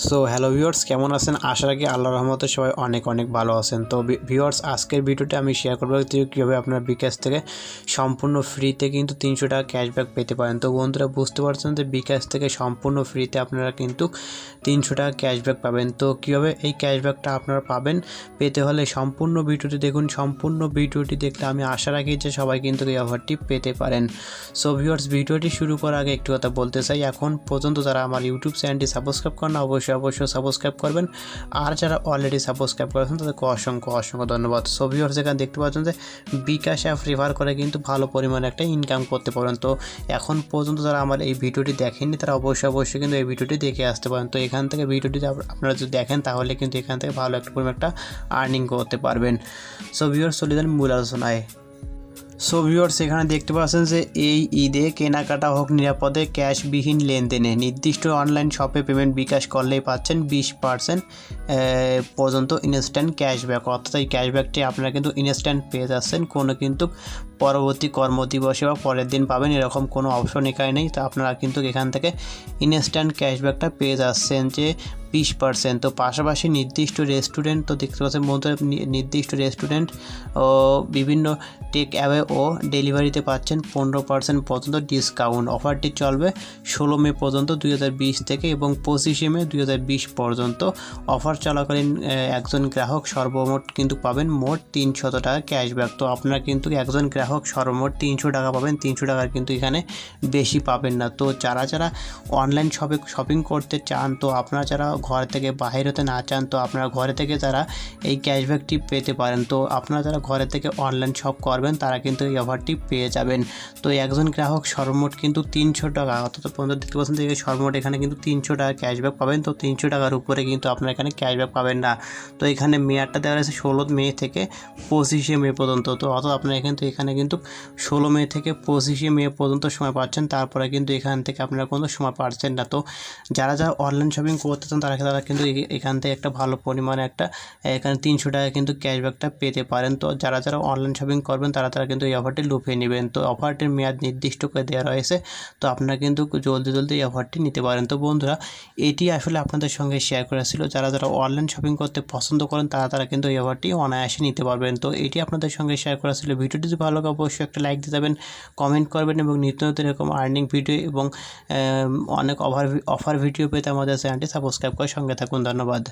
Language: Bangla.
সো হ্যালো ভিউয়ার্স, কেমন আছেন? আশা রাখি আল্লাহর রহমতে সবাই অনেক অনেক ভালো আছেন। তো ভিউয়ার্স, আজকের ভিডিওতে আমি শেয়ার করবো কীভাবে আপনার বিকাশ থেকে সম্পূর্ণ ফ্রিতে কিন্তু 300 টাকা ক্যাশব্যাক পেতে পারেন। তো বন্ধুরা, বুঝতে পারছেন যে বিকাশ থেকে সম্পূর্ণ ফ্রিতে আপনারা কিন্তু 300 টাকা ক্যাশব্যাক পাবেন। তো কীভাবে এই ক্যাশব্যাকটা আপনারা পাবেন, পেতে হলে সম্পূর্ণ ভিডিওটি দেখুন। সম্পূর্ণ ভিডিওটি দেখলে আমি আশা রাখি যে সবাই কিন্তু এই অফারটি পেতে পারেন। সো ভিউয়ার্স, ভিডিওটি শুরু করার আগে একটু কথা বলতে চাই। এখন পর্যন্ত যারা আমার ইউটিউব চ্যানেলটি সাবস্ক্রাইব করেন না, অবশ্যই সাবস্ক্রাইব করবেন। আর যারা অলরেডি সাবস্ক্রাইব করেছেন তাদেরকে অসংখ্য ধন্যবাদ। সো ভিউয়ার্স, এখানে দেখতে পাচ্ছেন যে বিকাশ অ্যাপ রেফার করে কিন্তু ভালো পরিমাণে একটা ইনকাম করতে পারেন। তো এখন পর্যন্ত যারা আমার এই ভিডিওটি দেখেননি তারা অবশ্যই কিন্তু এই ভিডিওটি দেখে আসতে পারেন। তো এখান থেকে ভিডিওটি আপনারা যদি দেখেন তাহলে কিন্তু এখান থেকে ভালো একটা পরিমাণ একটা আর্নিং করতে পারবেন। সো ভিউয়ার্স, চলে যান মূল আলোচনায়। সো ভিউয়ার্স, এখানে দেখতে পাচ্ছেন যে এই ঈদে কেনাকাটা হোক নিরাপদে ক্যাশবিহীন লেনদেনে নির্দিষ্ট অনলাইন শপে পেমেন্ট বিকাশ করলেই পাচ্ছেন 20% পর্যন্ত ইনস্ট্যান্ট ক্যাশব্যাক। অর্থাৎ এই ক্যাশব্যাকটি আপনারা কিন্তু ইনস্ট্যান্ট পেয়ে যাচ্ছেন, কোনো কিন্তু পরবর্তী কর্মদিবসে বা পরের দিন পাবেন এরকম কোনো অপশন এখানে নেই। তো আপনারা কিন্তু এখান থেকে ইনস্ট্যান্ট ক্যাশব্যাকটা পেয়ে যাচ্ছেন যে 20%। তো পাশাপাশি নির্দিষ্ট রেস্টুরেন্ট, তো দেখতে পাচ্ছেন বন্ধুরা, নির্দিষ্ট রেস্টুরেন্ট ও বিভিন্ন টেক অ্যাওয়ে ও ডেলিভারিতে পাচ্ছেন 15% পর্যন্ত ডিসকাউন্ট। অফারটি চলবে 16 মে পর্যন্ত 2020 থেকে এবং 25 মে 2020 পর্যন্ত। অফার চলাকালীন একজন গ্রাহক সর্বমোট কিন্তু পাবেন মোট 300 টাকা ক্যাশব্যাক। তো আপনারা কিন্তু একজন গ্রাহক সর্বমোট 300 টাকা পাবেন, 300 টাকার কিন্তু এখানে বেশি পাবেন না। তো যারা অনলাইন শপিং করতে চান, তো আপনারা যারা ঘর থেকে বাহির হতে না চান, তো আপনারা ঘরে থেকে যারা এই ক্যাশব্যাকটি পেতে পারেন। তো আপনারা যারা ঘরে থেকে অনলাইন শপ করবেন তারা কিন্তু এই অফারটি পেয়ে যাবেন। তো একজন গ্রাহক সর্বমোট কিন্তু 300 টাকা, অর্থাৎ 15% থেকে সর্বমোট এখানে কিন্তু 300 টাকা ক্যাশব্যাক পাবেন। তো 300 টাকার উপরে কিন্তু আপনারা এখানে ক্যাশব্যাক পাবেন না। তো এখানে মেয়াদটা দেওয়া রয়েছে 16 মে থেকে 25 মে পর্যন্ত। তো অর্থাৎ আপনারা এখানে কিন্তু 16 মে থেকে 25 মে পর্যন্ত সময় পাচ্ছেন, তারপরে কিন্তু এখান থেকে আপনারা কোনো সময় পাচ্ছেন না। তো যারা অনলাইন শপিং করতে চান তারা কিন্তু এখান থেকে একটা ভালো পরিমাণে একটা এখানে 300 টাকা কিন্তু ক্যাশব্যাকটা পেতে পারেন। তো যারা অনলাইন শপিং করবেন তারা কিন্তু এই অফারটি লুফিয়ে নেবেন। তো অফারটির মেয়াদ নির্দিষ্ট করে দেওয়া রয়েছে, তো আপনারা কিন্তু জলদি এই অফারটি নিতে পারেন। তো বন্ধুরা, এটি আসলে আপনাদের সঙ্গে শেয়ার করা ছিল। যারা অনলাইন শপিং করতে পছন্দ করেন তারা কিন্তু এই অফারটি অনায়াসে নিতে পারবেন। তো এটি আপনাদের সঙ্গে শেয়ার করা ছিল। ভিডিওটি যদি ভালো লাগে অবশ্যই একটা লাইক দিয়ে যাবেন, কমেন্ট করবেন এবং নিত্য নতুন এরকম আর্নিং ভিডিও এবং অনেক অফার ভিডিও পেতে আমাদের চ্যানেলটি সাবস্ক্রাইব করে সঙ্গে থাকুন। ধন্যবাদ।